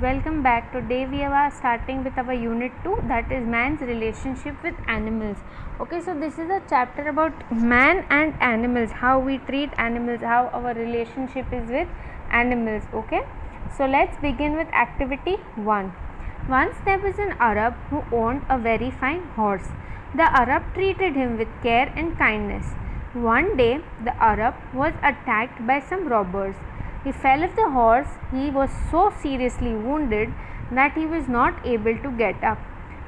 welcome back. Today we are starting with our unit 2, that is man's relationship with animals. Okay, so this is a chapter about man and animals, how we treat animals, how our relationship is with animals. Okay, so let's begin with activity 1. Once there was an Arab who owned a very fine horse. The Arab treated him with care and kindness. One day the Arab was attacked by some robbers. He fell off the horse. He was so seriously wounded that he was not able to get up.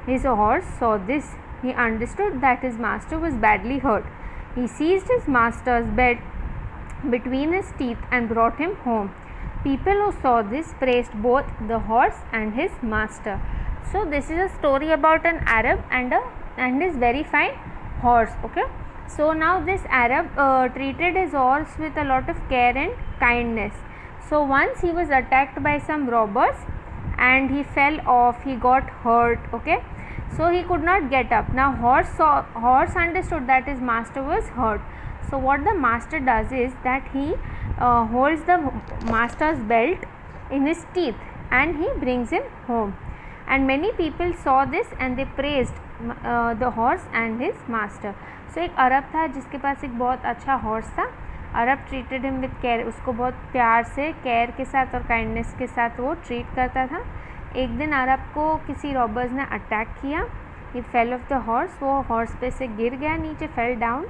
His horse saw this. He understood that his master was badly hurt. He seized his master's belt between his teeth and brought him home. People who saw this praised both the horse and his master. So this is a story about an Arab and his very fine horse. Okay. So now this Arab treated his horse with a lot of care and kindness. So once he was attacked by some robbers and he fell off, he got hurt. Okay, so he could not get up. Now horse understood that his master was hurt. So what the master does is that he holds the master's belt in his teeth and he brings him home. And many people saw this and they praised the horse and his master. So एक अरब था जिसके पास एक बहुत अच्छा horse था. अरब treated him with care, उसको बहुत प्यार से केयर के साथ और काइंडनेस के साथ वो ट्रीट करता था. एक दिन अरब को किसी रॉबर्स ने अटैक किया. He fell off the horse, वो हॉर्स पे से गिर गया नीचे, fell down.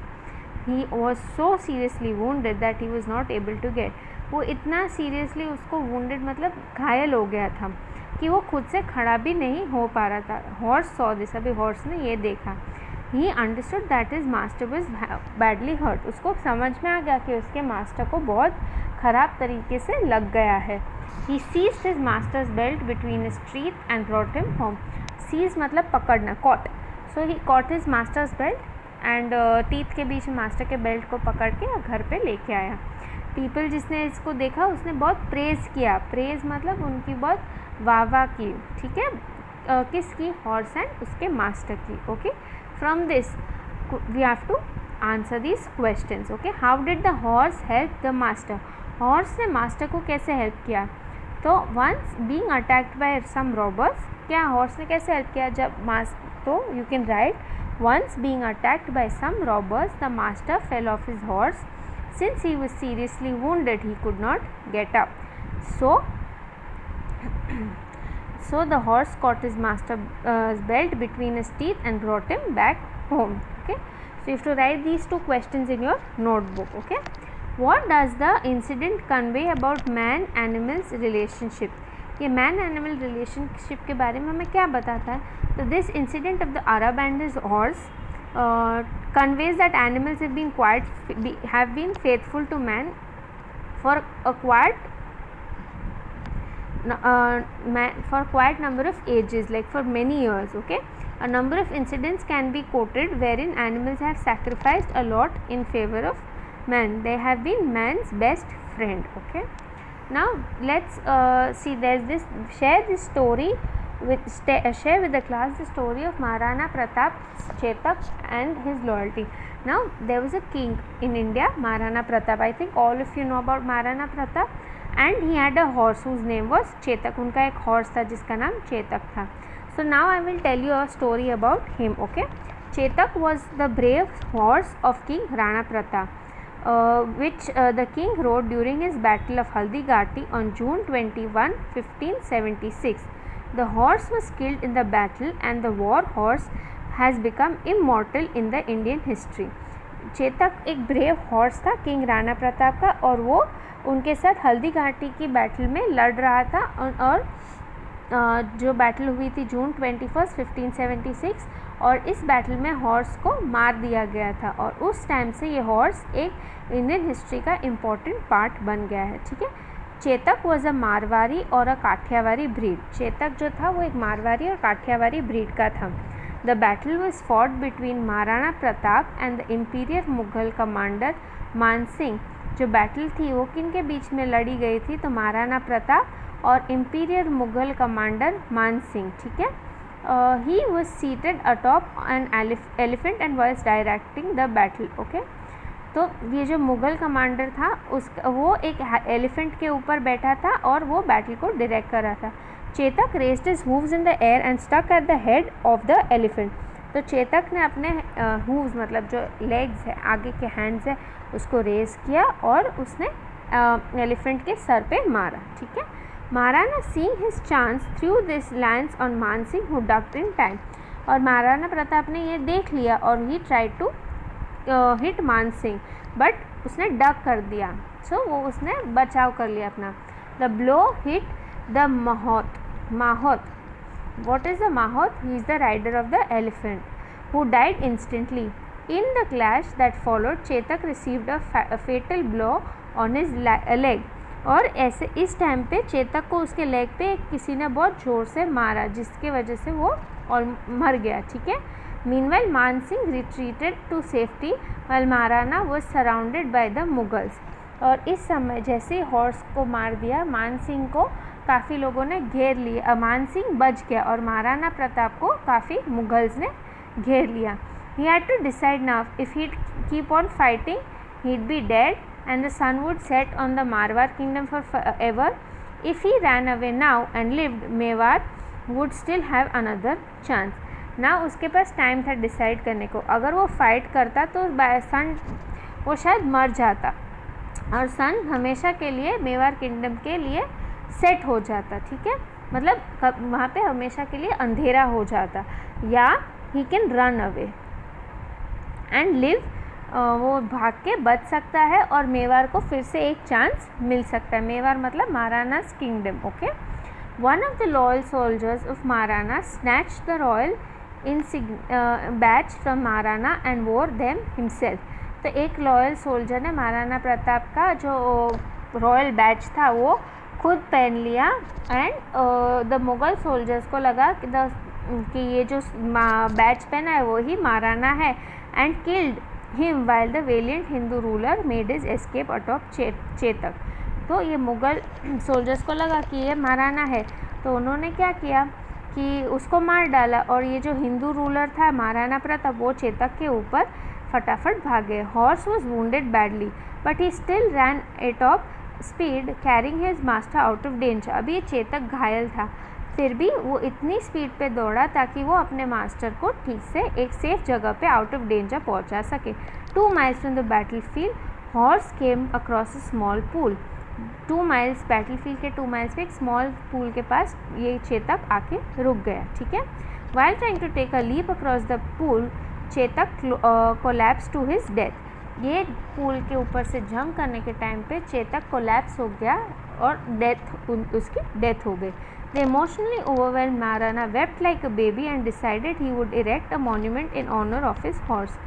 He was so seriously wounded that he was not able to get. वो इतना सीरियसली उसको वुंडेड मतलब घायल हो गया था कि वो खुद से खड़ा भी नहीं हो पा रहा था. हॉर्स सॉ दिस, अभी हॉर्स ने ये देखा. He understood that his master was badly hurt. उसको समझ में आ गया कि उसके मास्टर को बहुत ख़राब तरीके से लग गया है. He seized his master's belt between his teeth and brought him home. Seize मतलब पकड़ना, caught. So he caught his master's belt and teeth के बीच में मास्टर के बेल्ट को पकड़ के घर पे लेके आया. पीपल जिसने इसको देखा उसने बहुत प्रेज़ किया. प्रेज़ मतलब उनकी बहुत वाह की. ठीक है, किसकी? हॉर्स एंड उसके मास्टर की. Okay, from this we have to answer these questions. Okay, how did the horse help the master? Horse ने master को कैसे help किया? तो once being attacked by some robbers, क्या horse ने कैसे help किया? जब तो you can write once being attacked by some robbers, the master fell off his horse. Since he was seriously wounded, he could not get up. So the horse caught his master's belt between his teeth and brought him back home. Okay, so you have to write these two questions in your notebook. Okay, what does the incident convey about man animals relationship? ये man animal relationship के बारे में हमें क्या बताता है? So this incident of the Arab and his horse conveys that animals have been faithful to man for quite number of ages, like for many years. Okay, a number of incidents can be quoted wherein animals have sacrificed a lot in favor of man. They have been man's best friend. Okay, now let's see, there's this, share the class the story of Maharana Pratap, Chetak and his loyalty. Now there was a king in India, Maharana Pratap. I think all of you know about Maharana Pratap. And he had a horse whose name was Chetak. उनका एक horse था जिसका नाम चेतक था. So now I will tell you a story about him. Okay, Chetak was the brave horse of King Rana Pratap, which the king rode during his battle of Haldighati on June 21, 1576. The horse was killed in the battle and the war horse has become immortal in the Indian history. Chetak एक brave horse था king Rana Pratap का और वो उनके साथ हल्दी घाटी की battle में लड़ रहा था. और जो बैटल हुई थी जून 21, 1576, और इस बैटल में हॉर्स को मार दिया गया था. और उस टाइम से ये हॉर्स एक इंडियन हिस्ट्री का इम्पोर्टेंट पार्ट बन गया है. ठीक है, चेतक वॉज अ मारवाड़ी और अ काठियावाड़ी ब्रीड. चेतक जो था वो एक मारवाड़ी और काठियावाड़ी ब्रीड का था. The battle was fought between Maharana Pratap and the Imperial Mughal commander मान सिंह. जो बैटल थी वो किन के बीच में लड़ी गई थी? तो महाराणा प्रताप और इंपीरियल मुगल कमांडर मान सिंह. ठीक है, he was seated atop an elephant and was directing the battle. Okay, तो ये जो मुग़ल कमांडर था वो एक एलिफेंट के ऊपर बैठा था और वो बैटल को डायरेक्ट कर रहा था. Chetak raised his hooves in the air and stuck at the head of the elephant. तो चेतक ने अपने हूव्स मतलब जो लेग्स है, आगे के हैंड्स है, उसको रेस किया और उसने एलिफेंट के सर पे मारा। ठीक है। Maharana seeing his chance thrust his lance on Man Singh who ducked in time. और महाराणा प्रताप ने ये देख लिया और he try to hit Man Singh, but उसने डक कर दिया। सो वो उसने बचाव कर लिया अपना। The blow hit the mahout. What is the Mahout? He is the rider of the elephant who died instantly. In the clash that followed, Chetak received a fatal blow on his leg. और ऐसे इस time पे चेतक को उसके leg पे किसी ने बहुत ज़ोर से मारा, जिसके वजह से वो और मर गया। ठीक है। Meanwhile, Mansingh retreated to safety while Maharana was surrounded by the Mughals. और इस समय जैसे हॉर्स को मार दिया, मानसिंह को काफ़ी लोगों ने घेर लिया। मानसिंह बच गया और महाराणा प्रताप को काफ़ी मुगल्स ने घेर लिया। He had to decide now if he'd keep on fighting, he'd be dead and the sun would set on the Marwar kingdom forever. If he ran away now and lived, Mewar would still have another chance. ना उसके पास time था decide करने को। अगर वो fight करता तो सन वो शायद मर जाता और सन हमेशा के लिए मेवाड़ किंगडम के लिए सेट हो जाता। ठीक है। मतलब वहाँ पे हमेशा के लिए अंधेरा हो जाता। या he can run away and live, वो भाग के बच सकता है और मेवाड़ को फिर से एक चांस मिल सकता है। मेवाड़ मतलब Maharana's kingdom. Okay. One of the loyal soldiers of Maharana snatch the royal badge from Maharana and wore them himself. तो एक लॉयल सोल्जर ने महाराणा प्रताप का जो रॉयल बैच था वो खुद पहन लिया। एंड द मुग़ल सोल्जर्स को लगा कि ये जो बैच पहना है वो ही महाराणा है, and killed him while the valiant Hindu ruler made his escape atop Chetak. तो ये मुग़ल सोल्जर्स को लगा कि ये महाराणा है, तो उन्होंने क्या किया कि उसको मार डाला और ये जो हिंदू रूलर था महाराणा प्रताप वो चेतक के ऊपर फटाफट भाग गए। Horse was wounded badly but he still ran at off speed carrying his master out of danger. अभी ये चेतक घायल था, फिर भी वो इतनी स्पीड पे दौड़ा ताकि वो अपने मास्टर को ठीक से एक सेफ जगह पे आउट ऑफ डेंजर पहुंचा सके। 2 miles from the battle field horse came across a small pool. 2 miles battle field के 2 miles पे एक स्मॉल पूल के पास ये चेतक आके रुक गया। ठीक है। While trying to take a leap across the pool, Chetak collapse to his death. ये पूल के ऊपर से जंप करने के टाइम पे चेतक कोलैप्स हो गया और उसकी डेथ हो गई। The emotionally overwhelmed Maharana wept like a baby and decided he would erect a monument in honour of his horse.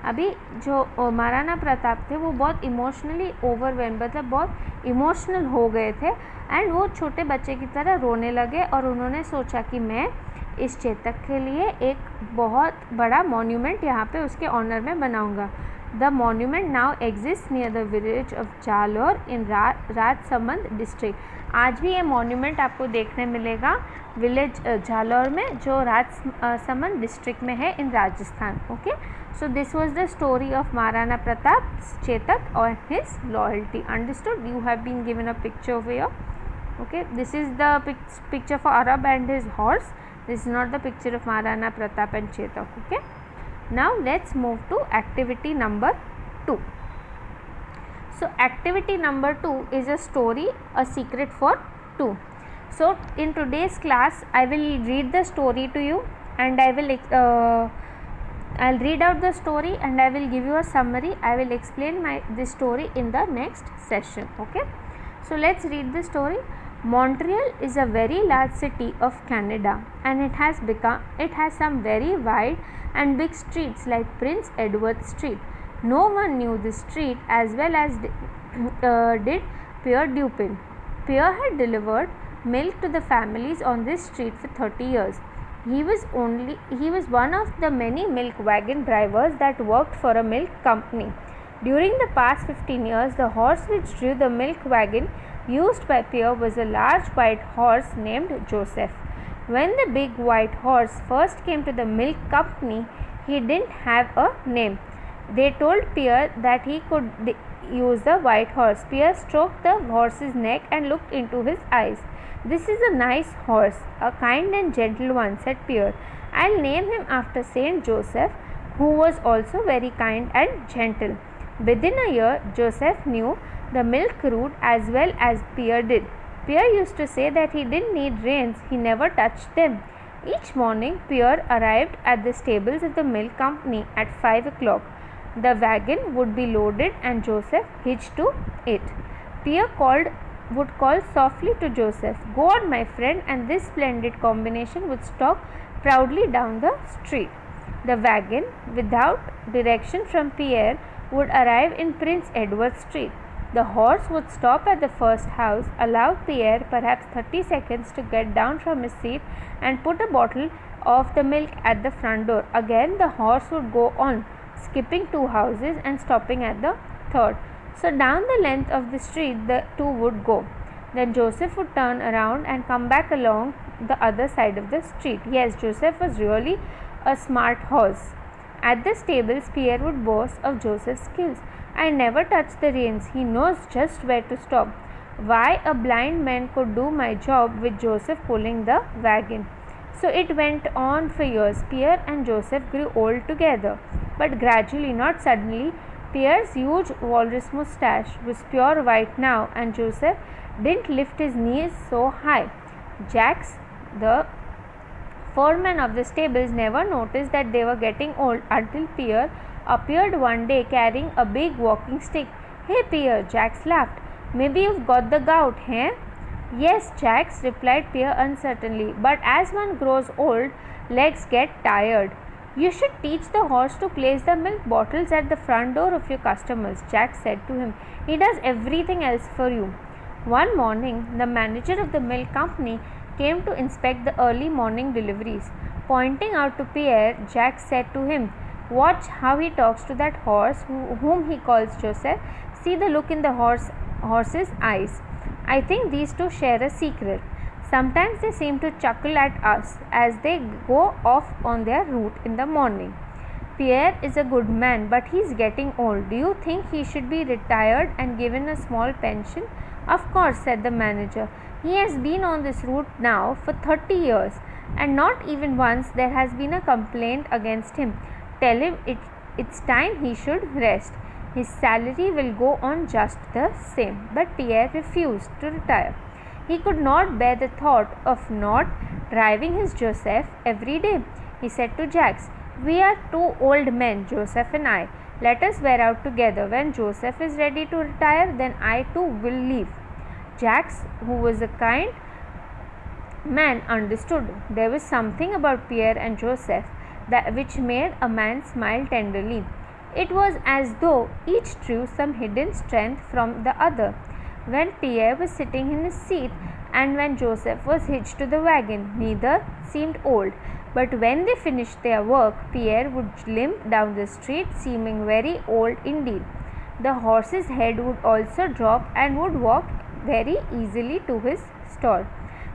अभी जो महाराणा प्रताप थे वो बहुत इमोशनली ओवरवेल्म मतलब बहुत इमोशनल हो गए थे एंड वो छोटे बच्चे की तरह रोने लगे और उन्होंने सोचा कि मैं इस चेतक के लिए एक बहुत बड़ा मॉन्यूमेंट यहाँ पे उसके ऑनर में बनाऊँगा। The monument now exist near the village of Jalore in Rajsamand district. आज भी ये मॉन्यूमेंट आपको देखने मिलेगा विलेज जालोर में जो राजसमंद डिस्ट्रिक्ट में है in Rajasthan. Okay. So this was the story of Maharana Pratap, Chetak and his loyalty. Understood? You have been given a picture over here. Okay, this is the picture for Arab and his horse. This is not the picture of Maharana Pratap and Chetak. Okay. Now let's move to activity number 2. So activity number 2 is a story, a secret for 2. So in today's class, I will read the story to you and I'll read out the story and I will give you a summary. I will explain this story in the next session. Okay. So let's read the story. Montreal is a very large city of Canada and it has some very wide and big streets like Prince Edward Street. No one knew this street as well as did Pierre Dupin. Pierre had delivered milk to the families on this street for 30 years. He was one of the many milk wagon drivers that worked for a milk company. During the past 15 years, the horse which drew the milk wagon used by Pierre was a large white horse named Joseph. When the big white horse first came to the milk company, he didn't have a name. They told Pierre that he could use the white horse. Pierre stroked the horse's neck and looked into his eyes. "This is a nice horse, a kind and gentle one," said Pierre. "I'll name him after Saint Joseph, who was also very kind and gentle." Within a year, Joseph knew the milk route as well as Pierre did. Pierre used to say that he didn't need reins, he never touched them. Each morning, Pierre arrived at the stables of the milk company at 5 o'clock. The wagon would be loaded and Joseph hitched to it. Pierre would call softly to Joseph, "Go on, my friend," and this splendid combination would stalk proudly down the street. The wagon, without direction from Pierre, would arrive in Prince Edward Street. The horse would stop at the first house, allow Pierre perhaps 30 seconds to get down from his seat and put a bottle of the milk at the front door. Again the horse would go on, skipping 2 houses and stopping at the third. So down the length of the street the two would go. Then Joseph would turn around and come back along the other side of the street. Yes, Joseph was really a smart horse. At the stables, Pierre would boast of Joseph's skills. "I never touch the reins. He knows just where to stop." Why, a blind man could do my job with Joseph pulling the wagon. So it went on for years. Pierre and Joseph grew old together. But gradually, not suddenly, Pierre's huge walrus moustache was pure white now, and Joseph didn't lift his knees so high. Jacques, the foreman of the stables, never noticed that they were getting old until Pierre appeared one day carrying a big walking stick. "Hey Pierre," Jacques laughed. "Maybe you've got the gout, eh?" "Yes, Jacques," replied Pierre uncertainly, "but as one grows old, legs get tired." "You should teach the horse to place the milk bottles at the front door of your customers," Jacques said to him. "He does everything else for you." One morning, the manager of the milk company came to inspect the early morning deliveries. Pointing out to Pierre, Jacques said to him, "Watch how he talks to that horse whom he calls Joseph. See the look in the horse's eyes. I think these two share a secret. Sometimes they seem to chuckle at us as they go off on their route in the morning. Pierre is a good man, but he is getting old. Do you think he should be retired and given a small pension?" "Of course," said the manager. "He has been on this route now for 30 years, and not even once there has been a complaint against him. Tell him it's time he should rest. His salary will go on just the same." But Pierre refused to retire. He could not bear the thought of not driving his Joseph every day. He said to Jacques, "We are 2 old men, Joseph and I. Let us wear out together. When Joseph is ready to retire, then I too will leave." Jacques, who was a kind man, understood. There was something about Pierre and Joseph which made a man smile tenderly. It was as though each drew some hidden strength from the other. When Pierre was sitting in his seat and when Joseph was hitched to the wagon, neither seemed old. But when they finished their work, Pierre would limp down the street, seeming very old indeed. The horse's head would also drop and would walk very easily to his stall.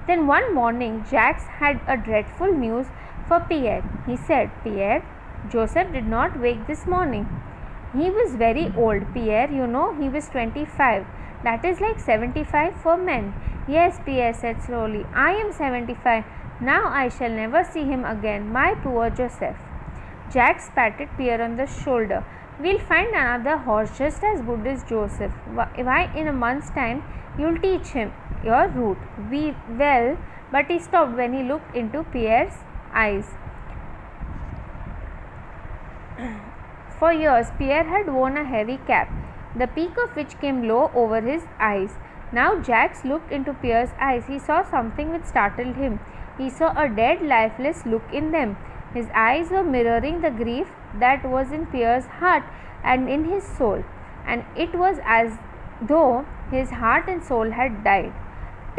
Then one morning, Jacques had a dreadful news for Pierre. He said, "Pierre, Joseph did not wake this morning. He was very old, Pierre. You know, he was 25. That is like 75 for men." "Yes," Pierre said slowly. "I am 75. Now I shall never see him again. My poor Joseph." Jacques patted Pierre on the shoulder. "We'll find another horse just as good as Joseph. Why, in a month's time, you'll teach him your route." Well, but he stopped when he looked into Pierre's eyes. For years, Pierre had worn a heavy cap, the peak of which came low over his eyes. Now Jacques looked into Pierre's eyes. He saw something which startled him. He saw a dead, lifeless look in them. His eyes were mirroring the grief that was in Pierre's heart and in his soul, and it was as though his heart and soul had died.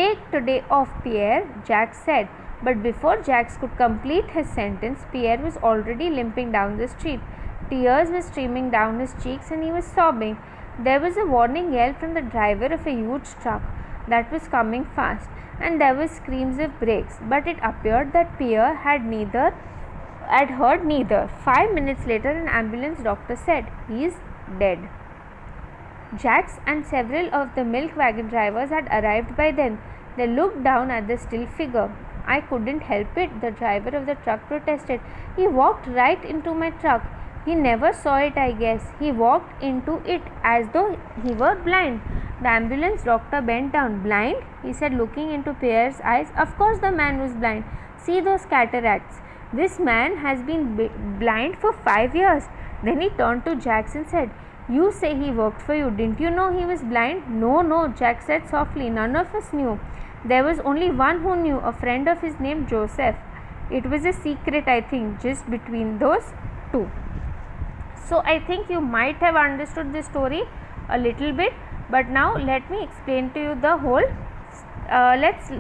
"Take today off, Pierre," Jacques said. But before Jacques could complete his sentence, Pierre was already limping down the street. Tears were streaming down his cheeks and he was sobbing. There was a warning yell from the driver of a huge truck that was coming fast, and there were screams of brakes. But it appeared that Pierre had neither had heard neither. 5 minutes later, an ambulance doctor said, "He is dead." Jacques and several of the milk wagon drivers had arrived by then. They looked down at the still figure. "I couldn't help it," the driver of the truck protested. "He walked right into my truck. He never saw it, I guess. He walked into it as though he were blind." The ambulance doctor bent down. "Blind?" he said, looking into Pierre's eyes. "Of course the man was blind. See those cataracts. This man has been blind for 5 years. Then he turned to Jacques and said, "You say he worked for you. Didn't you know he was blind?" No, Jacques said softly. "None of us knew. There was only one who knew, a friend of his named Joseph. It was a secret, I think, just between those two." So I think you might have understood this story a little bit, but now let me explain to you the whole. Let's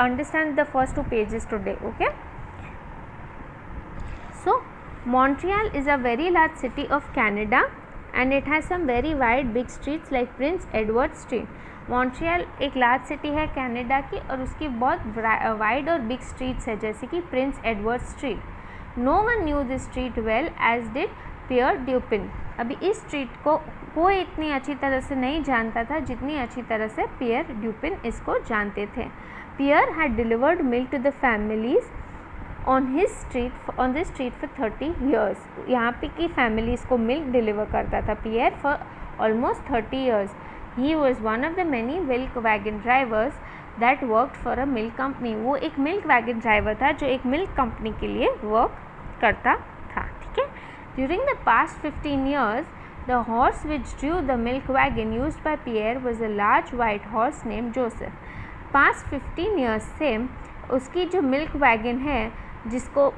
understand the first 2 pages today, okay? So Montreal is a very large city of Canada and it has some very wide big streets like Prince Edward Street. Montreal एक large city है Canada की और उसकी बहुत wide और big streets है जैसे कि Prince Edward Street. No one knew this street well as did Pierre Dupin. अभी इस स्ट्रीट को कोई इतनी अच्छी तरह से नहीं जानता था जितनी अच्छी तरह से पियर ड्यूपिन इसको जानते थे। Pierre had delivered milk to the families on this street for 30 years. यहाँ पे की फैमिलीज़ को मिल्क डिलीवर करता था Pierre for almost 30 years. He was one of the many milk wagon drivers that worked for a milk company. वो एक milk wagon driver था जो एक मिल्क कंपनी के लिए वर्क करता था, ठीक है। During the past 15 years, the horse which drew the milk wagon used by Pierre was a large white horse named Joseph. Past 15 years से उसकी जो मिल्क वैगन है जिसको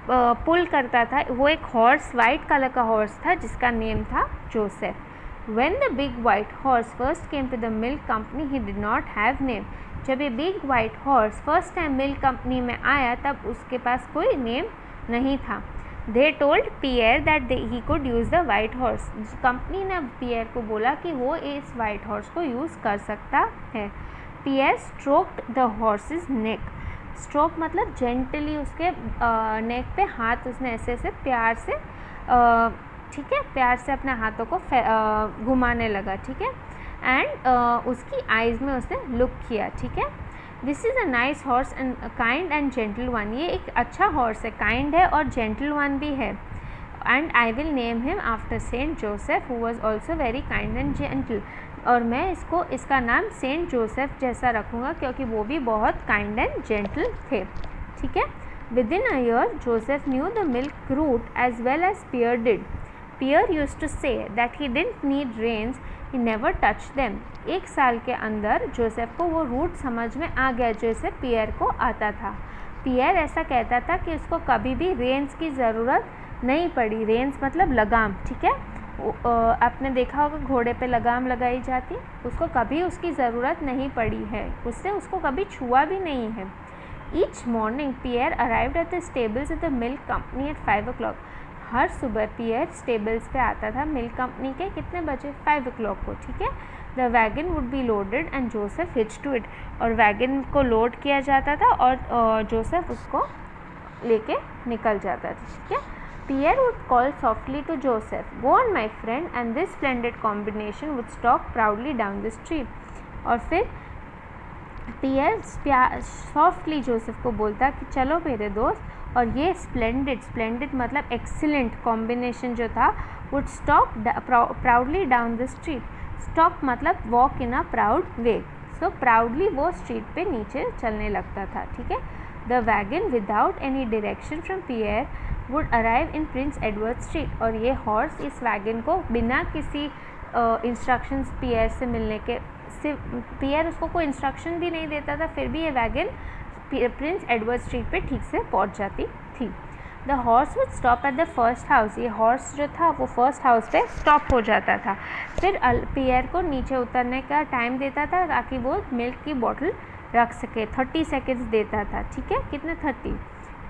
पुल करता था वो एक हॉर्स, वाइट कलर का हॉर्स था जिसका नेम था Joseph. When the big white horse first came to the milk company, he did not have name. जब ये big white horse first time milk company में आया तब उसके पास कोई नेम नहीं था। They told Pierre that he could use the white horse. Company ने पियर को बोला कि वो इस white horse को यूज़ कर सकता है। Pierre stroked the horse's neck. Stroke मतलब gently उसके neck पे हाथ उसने ऐसे ऐसे प्यार से ठीक है, प्यार से अपने हाथों को घुमाने लगा, ठीक है। एंड उसकी आइज़ में उसने लुक किया, ठीक है। This is a nice horse and kind and gentle one. ये एक अच्छा हॉर्स है, काइंड है और जेंटल वन भी है। And I will name him after Saint Joseph who was also very kind and gentle. और मैं इसका नाम सेंट जोसेफ जैसा रखूँगा क्योंकि वो भी बहुत काइंड एंड जेंटल थे, ठीक है। Within a year Joseph knew the milk route as well as Pierre did. Pierre used to say that he didn't need reins, he never touched them. 1 साल के अंदर जोसेफ को वो रूट समझ में आ गया जैसे पियर को आता था। पियर ऐसा कहता था कि उसको कभी भी रेंस की ज़रूरत नहीं पड़ी। रेंस मतलब लगाम, ठीक है। आपने देखा होगा घोड़े पे लगाम लगाई जाती, उसको कभी उसकी ज़रूरत नहीं पड़ी है, उससे उसको कभी छुआ भी नहीं है। Each morning Pierre arrived at the stables of the milk company at 5 o'clock. हर सुबह पियर स्टेबल्स पे आता था मिल्क कंपनी के कितने बजे? 5 o'clock को, ठीक है। The wagon would be loaded and Joseph hitch to it. और वैगन को लोड किया जाता था और जोसेफ उसको लेके निकल जाता था, ठीक है। Pierre would call softly to Joseph, "go on my friend," and this splendid combination would stalk proudly down the street. और फिर पियर सॉफ्टली जोसेफ को बोलता कि चलो मेरे दोस्त, और ये स्प्लेंडेड मतलब एक्सीलेंट कॉम्बिनेशन जो था would stalk proudly down the street. Stalk मतलब walk in a proud way. So proudly वो स्ट्रीट पे नीचे चलने लगता था, ठीक है। The wagon without any direction from Pierre would arrive in Prince Edward Street. और ये हॉर्स इस वैगन को बिना किसी इंस्ट्रक्शंस पियर से मिलने के, पियर उसको कोई इंस्ट्रक्शन भी नहीं देता था, फिर भी ये वैगन प्रिंस एडवर्ड स्ट्रीट पे ठीक से पहुंच जाती थी। The horse would stop at the first house. ये हॉर्स जो था वो फर्स्ट हाउस पे स्टॉप हो जाता था। फिर पियर को नीचे उतरने का टाइम देता था ताकि वो मिल्क की बॉटल रख सके। 30 सेकेंड्स देता था, ठीक है। कितने? 30,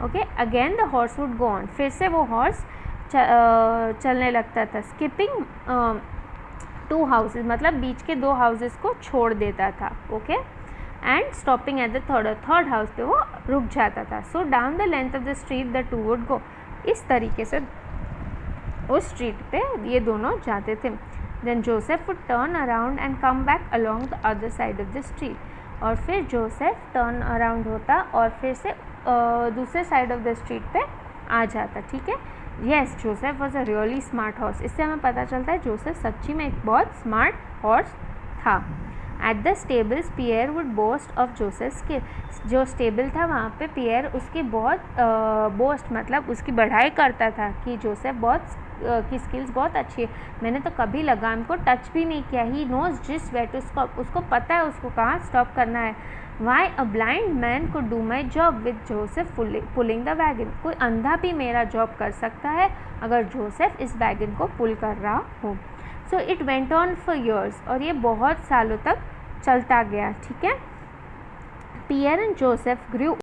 okay. Again the horse would go on. फिर से वो हॉर्स चलने लगता था। स्किपिंग 2 हाउसेज मतलब बीच के 2 हाउसेज को छोड़ देता था, okay. And stopping at the third house पे वो रुक जाता था। So down the length of the street the two would go. इस तरीके से उस स्ट्रीट पे ये दोनों जाते थे. Then Joseph would turn around and come back along the other side of the street. और फिर जोसेफ टर्न अराउंड होता और फिर से दूसरे साइड ऑफ द स्ट्रीट पे आ जाता. ठीक है. Yes, Joseph was a really smart horse. इससे हमें पता चलता है जोसेफ सच्ची में एक बहुत स्मार्ट हॉर्स था. At the stables Pierre would boast of Joseph skill. जो स्टेबल था वहाँ पे पियर उसकी बहुत बोस्ट मतलब उसकी बढ़ाई करता था कि जोसेफ की स्किल्स बहुत अच्छी है. मैंने तो कभी लगाम को टच भी नहीं किया. ही नोज जिस वे टू स्टॉप. उसको पता है उसको कहाँ स्टॉप करना है. Why a blind man could do my job with Joseph pulling the wagon. कोई अंधा भी मेरा जॉब कर सकता है अगर जोसेफ इस वैगन को पुल कर रहा हो. So it went on for years. और ये बहुत सालों तक चलता गया. ठीक है. पियर एंड जोसेफ ग्रू